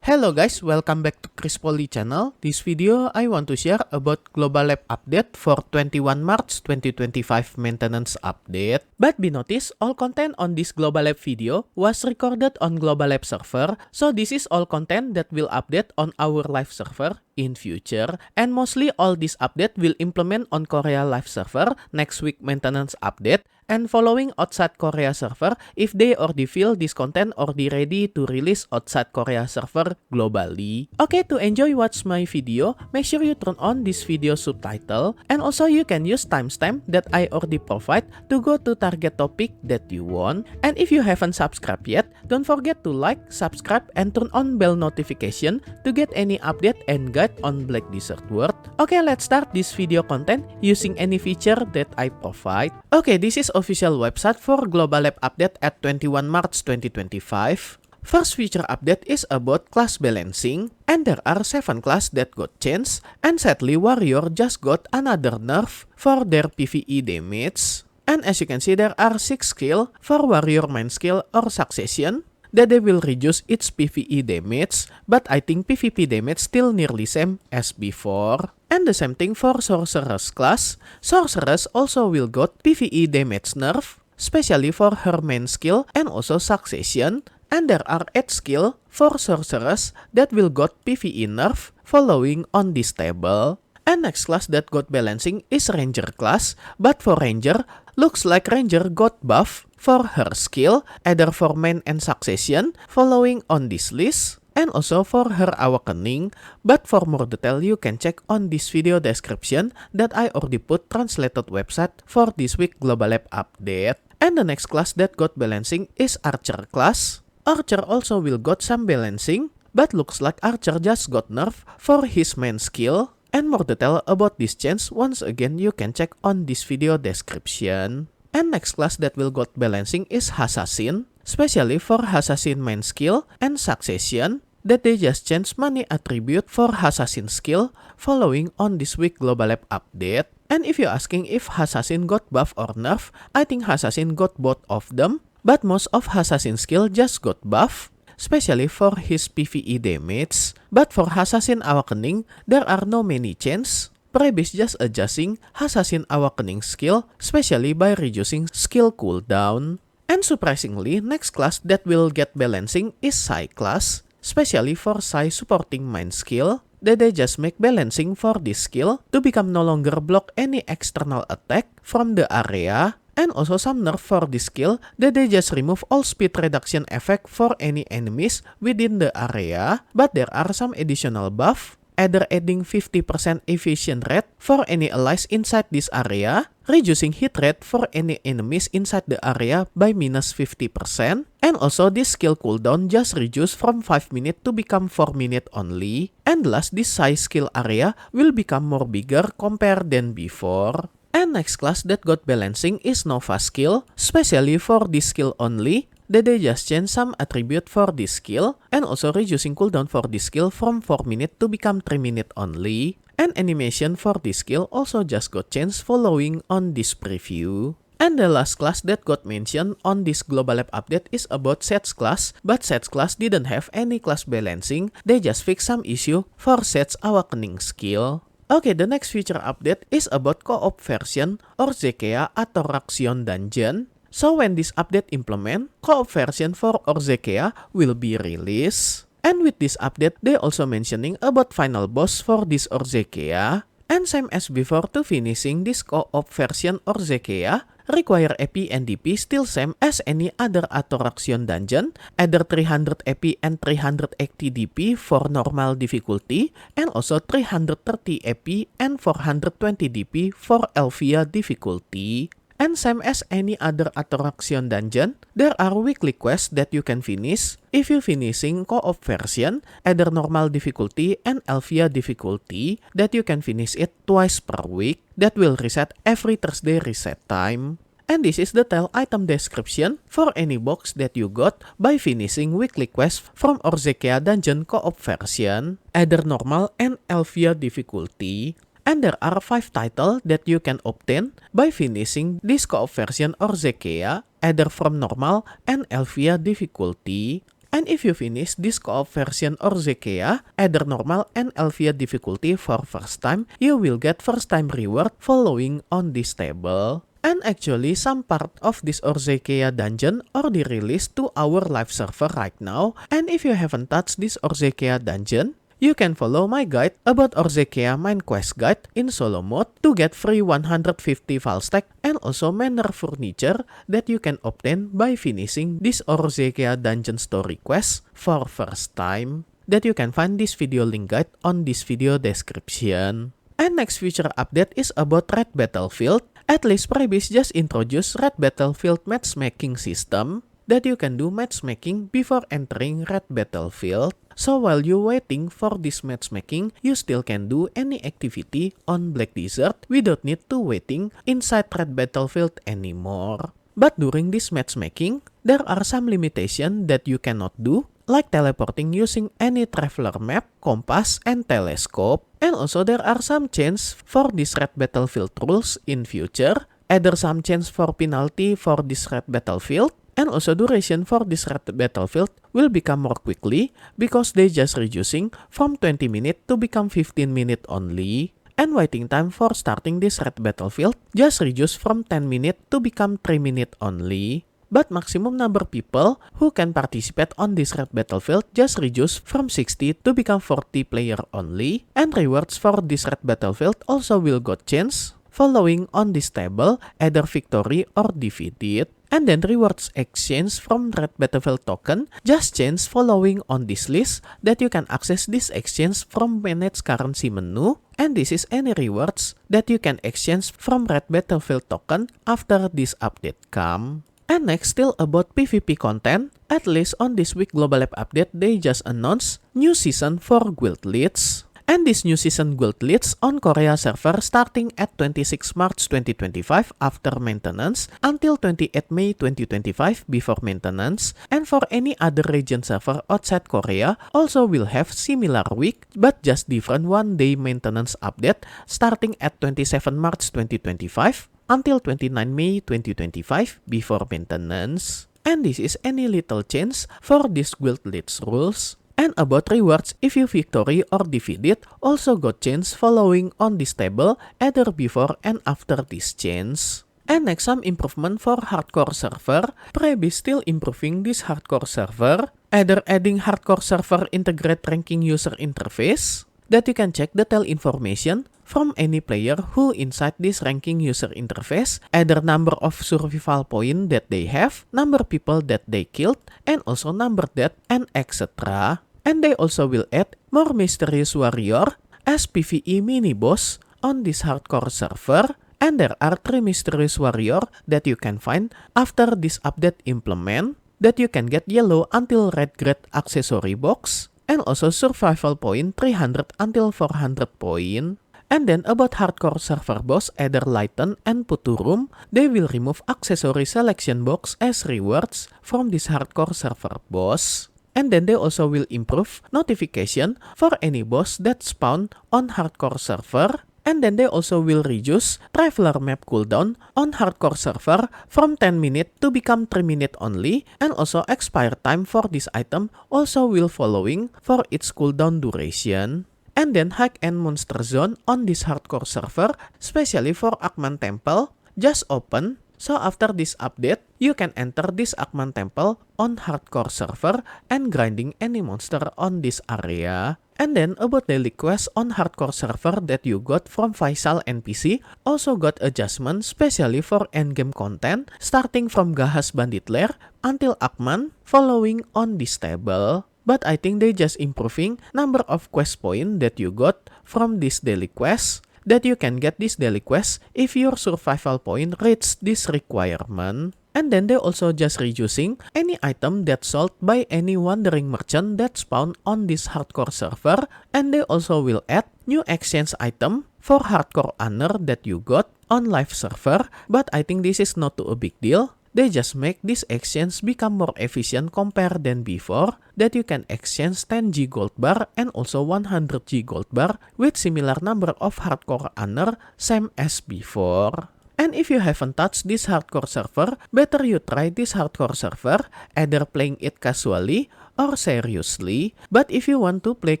Hello guys, welcome back to Chris Poly channel. This video I want to share about Global Lab update for 21 March 2025 maintenance update. But be noticed, all content on this Global Lab video was recorded on Global Lab server, so this is all content that will update on our live server in future, and mostly all this update will implement on Korea live server next week maintenance update, and following outside Korea server if they already feel this content already ready to release outside Korea server globally. Okay, to enjoy watch my video, make sure you turn on this video subtitle, and also you can use timestamp that I already provide to go to target topic that you want. And if you haven't subscribed yet, don't forget to like, subscribe, and turn on bell notification to get any update and guide on Black Desert World. Okay, let's start this video content using any feature that I provide. Okay, this is official website for Global Lab update at 21 March 2025. First feature update is about class balancing, and there are 7 class that got changed, and sadly Warrior just got another nerf for their PvE damage. And as you can see, there are 6 skill for Warrior main skill or Succession that they will reduce its PvE damage, but I think PvP damage still nearly same as before. And the same thing for Sorceress class. Sorceress also will got PvE damage nerf, especially for her main skill and also Succession. And there are 8 skill for Sorceress that will got PvE nerf following on this table. And next class that got balancing is Ranger class, but for Ranger, looks like Ranger got buff for her skill, either for main and Succession following on this list, and also for her Awakening. But for more detail, you can check on this video description that I already put translated website for this week Global Lab update. And the next class that got balancing is Archer class. Archer also will got some balancing, but looks like Archer just got nerf for his main skill. And more detail about this change, once again you can check on this video description. And next class that will got balancing is Assassin, especially for Assassin main skill and Succession, that they just changed money attribute for Assassin skill following on this week Global Lab update. And if you're asking if Assassin got buff or nerf, I think Assassin got both of them, but most of Assassin skill just got buff, especially for his PvE damage. But for Assassin Awakening, there are no many changes. Preb is just adjusting Assassin Awakening skill, especially by reducing skill cooldown. And surprisingly, next class that will get balancing is Psy class, especially for Psy supporting main skill, that they just make balancing for this skill to become no longer block any external attack from the area. And also some nerf for this skill that they just remove all speed reduction effect for any enemies within the area, but there are some additional buff, either adding 50% evasion rate for any allies inside this area, reducing hit rate for any enemies inside the area by minus 50%, and also this skill cooldown just reduced from 5 minutes to become 4 minutes only, and last this size skill area will become more bigger compared than before. And next class that got balancing is Nova skill, especially for this skill only, that they just change some attribute for this skill, and also reducing cooldown for this skill from 4 minutes to become 3 minutes only. And animation for this skill also just got changed following on this preview. And the last class that got mentioned on this Global Lab update is about Sets class, but Sets class didn't have any class balancing, they just fixed some issue for Sets Awakening skill. Okay, the next feature update is about co-op version or Orzekea Attraction Dungeon. So when this update implement, co-op version for Orzekea will be released. And with this update, they also mentioning about final boss for this Orzekea. And same as before, to finishing this co-op version Orzekea, require EP and DP still same as any other Attraction Dungeon, either 300 EP and 380 DP for normal difficulty, and also 330 EP and 420 DP for Elvia difficulty. And same as any other Attraction Dungeon, there are weekly quests that you can finish if you finishing co-op version, either normal difficulty and Elvia difficulty, that you can finish it twice per week, that will reset every Thursday reset time. And this is the tile item description for any box that you got by finishing weekly quest from Orzekea Dungeon co-op version, either normal and Elvia difficulty. And there are 5 titles that you can obtain by finishing this co-op version Orzekea, either from normal and Elvia difficulty. And if you finish this co-op version or Zekea, either normal and Elvia difficulty for first time, you will get first time reward following on this table. And actually, some part of this Orzekea dungeon already released to our live server right now. And if you haven't touched this Orzekea dungeon, you can follow my guide about Orzekea main quest guide in solo mode to get free 150 file stack and also manor furniture that you can obtain by finishing this Orzekea dungeon story quest for first time. That you can find this video link guide on this video description. And next feature update is about Red Battlefield. At least Prebis just introduced Red Battlefield matchmaking system that you can do matchmaking before entering Red Battlefield. So while you waiting for this matchmaking, you still can do any activity on Black Desert without need to waiting inside Red Battlefield anymore. But during this matchmaking, there are some limitations that you cannot do, like teleporting using any traveler map, compass, and telescope. And also there are some changes for this Red Battlefield rules in future, either some change for penalty for this Red Battlefield, and also duration for this Red Battlefield will become more quickly because they just reducing from 20 minutes to become 15 minutes only. And waiting time for starting this Red Battlefield just reduce from 10 minutes to become 3 minutes only. But maximum number people who can participate on this Red Battlefield just reduce from 60 to become 40 player only. And rewards for this Red Battlefield also will got changed following on this table, either victory or defeated. And then rewards exchange from Red Battlefield token just change following on this list that you can access this exchange from manage currency menu. And this is any rewards that you can exchange from Red Battlefield token after this update come. And next, still about PvP content, at least on this week Global Lab update, they just announced new season for Guild Leads. And this new season Guild Leads on Korea server starting at 26 March 2025 after maintenance until 28 May 2025 before maintenance. And for any other region server outside Korea also will have similar week but just different one-day maintenance update starting at 27 March 2025 until 29 May 2025 before maintenance. And this is any little change for this Guild Leads rules. And about rewards, if you victory or defeated also got changed following on this table either before and after this change. And next, some improvement for hardcore server. Prebis still improving this hardcore server, either adding hardcore server integrate ranking user interface that you can check detail information from any player who inside this ranking user interface, either number of survival point that they have, number people that they killed, and also number death and etc. And they also will add more mysterious warrior as PvE mini boss on this hardcore server. And there are 3 mysterious warrior that you can find after this update implement, that you can get yellow until red grade accessory box, and also survival point 300 until 400 point. And then about hardcore server boss either Lighten and Puturum, they will remove accessory selection box as rewards from this hardcore server boss. And then they also will improve notification for any boss that spawn on hardcore server. And then they also will reduce traveler map cooldown on hardcore server from 10 minutes to become 3 minutes only. And also expire time for this item also will following for its cooldown duration. And then hack and monster zone on this hardcore server, especially for Akman Temple, just open. So after this update, you can enter this Akman Temple on hardcore server and grinding any monster on this area. And then about daily quest on hardcore server that you got from Faisal NPC also got adjustment especially for endgame content starting from Gahas Bandit Lair until Akman following on this table. But I think they just improving number of quest point that you got from this daily quest, that you can get this daily quest if your survival point reach this requirement. And then they also just reducing any item that's sold by any wandering merchant that spawn on this hardcore server. And they also will add new exchange item for hardcore honor that you got on live server. But I think this is not too a big deal. They just make this exchange become more efficient compared than before, that you can exchange 10G gold bar and also 100G gold bar with similar number of hardcore honor same as before. And if you haven't touched this hardcore server, better you try this hardcore server, either playing it casually or seriously. But if you want to play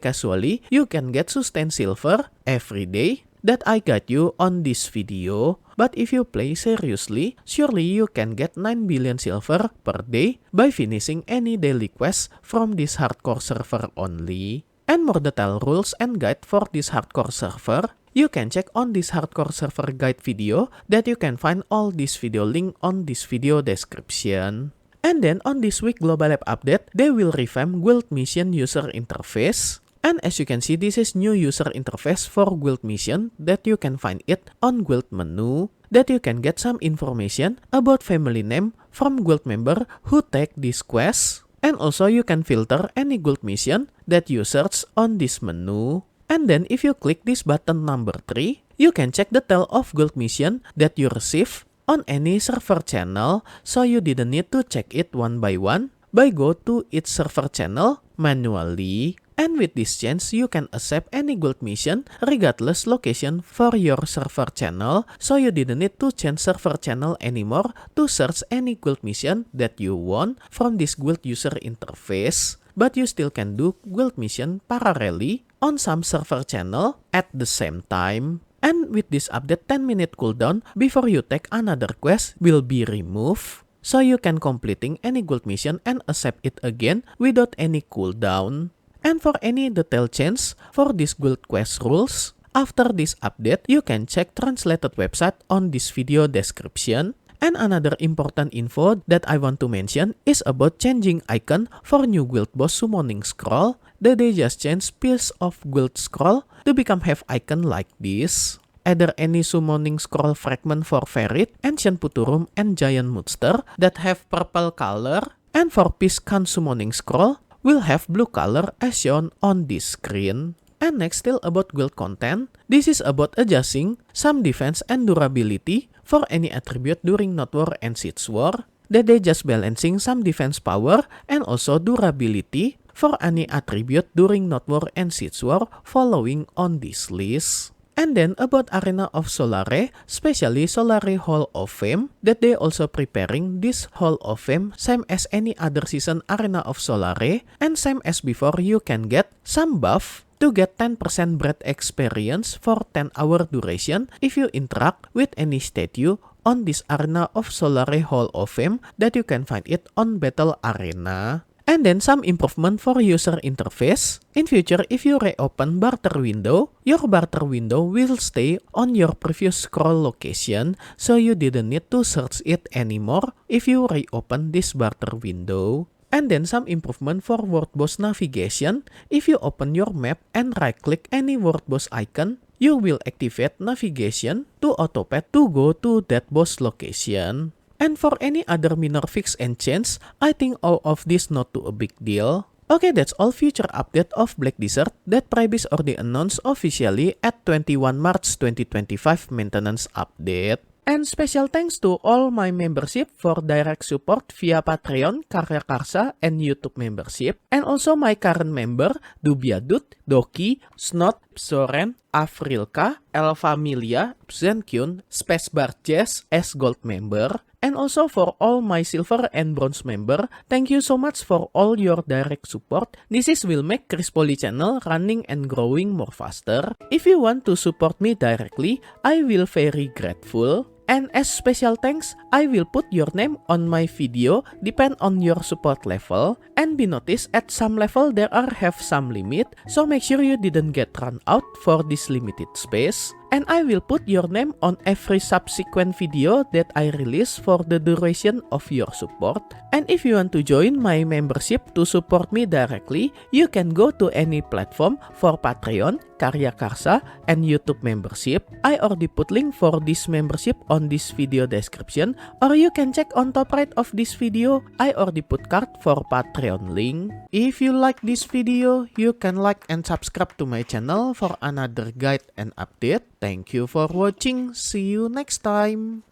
casually, you can get sustain silver every day that I got you on this video. But if you play seriously, surely you can get 9 billion silver per day by finishing any daily quest from this hardcore server only. And more detailed rules and guide for this hardcore server, you can check on this hardcore server guide video that you can find all this video link on this video description. And then on this week Global Lab update, they will revamp Guild Mission user interface. And as you can see, this is new user interface for Guild Mission that you can find it on Guild menu, that you can get some information about family name from Guild member who take this quest. And also you can filter any Guild mission that you search on this menu. And then if you click this button number 3, you can check the tale of Guild mission that you receive on any server channel, so you didn't need to check it one by go to each server channel manually. And with this change, you can accept any Guild mission regardless location for your server channel, so you didn't need to change server channel anymore to search any Guild mission that you want from this Guild user interface. But you still can do Guild mission parallelly on some server channel at the same time. And with this update, 10-minute cooldown before you take another quest will be removed, so you can completing any Guild mission and accept it again without any cooldown. And for any detailed change for this Guild quest rules, after this update, you can check translated website on this video description. And another important info that I want to mention is about changing icon for new Guild boss summoning scroll, that they just change piece of Guild scroll to become have icon like this. Either any summoning scroll fragment for Ferit, Ancient Puturum, and Giant Monster that have purple color, and for Piscan summoning scroll will have blue color as shown on this screen. And next, still about Guild content, this is about adjusting some defense and durability for any attribute during Not War and Siege War, that they just balancing some defense power and also durability for any attribute during Not War and Siege War following on this list. And then about Arena of Solare, especially Solare Hall of Fame, that they also preparing this Hall of Fame same as any other season Arena of Solare, and same as before, you can get some buff to get 10% breath experience for 10-hour duration if you interact with any statue on this Arena of Solare Hall of Fame that you can find it on Battle Arena. And then some improvement for user interface. In future, if you reopen barter window, your barter window will stay on your previous scroll location, so you didn't need to search it anymore if you reopen this barter window. And then some improvement for World Boss navigation. If you open your map and right-click any World Boss icon, you will activate navigation to autopath to go to that boss location. And for any other minor fix and change, I think all of this not too a big deal. Okay, that's all future update of Black Desert that Pribis already announced officially at 21 March 2025 maintenance update. And special thanks to all my membership for direct support via Patreon, Karya Karsa, and YouTube membership. And also my current member, Dubiadut, Doki, Snot, Soren, Afrilka, Elfamilia, Zenkyun, Spacebar Jazz as Gold member. And also for all my silver and bronze member, thank you so much for all your direct support. This will make Chris Poly channel running and growing more faster. If you want to support me directly, I will very grateful. And as special thanks, I will put your name on my video depend on your support level. And be noticed at some level there are have some limit, so make sure you didn't get run out for this limited space. And I will put your name on every subsequent video that I release for the duration of your support. And if you want to join my membership to support me directly, you can go to any platform for Patreon, Karya Karsa, and YouTube membership. I already put link for this membership on this video description, or you can check on top right of this video. I already put card for Patreon link. If you like this video, you can like and subscribe to my channel for another guide and update. Thank you for watching. See you next time.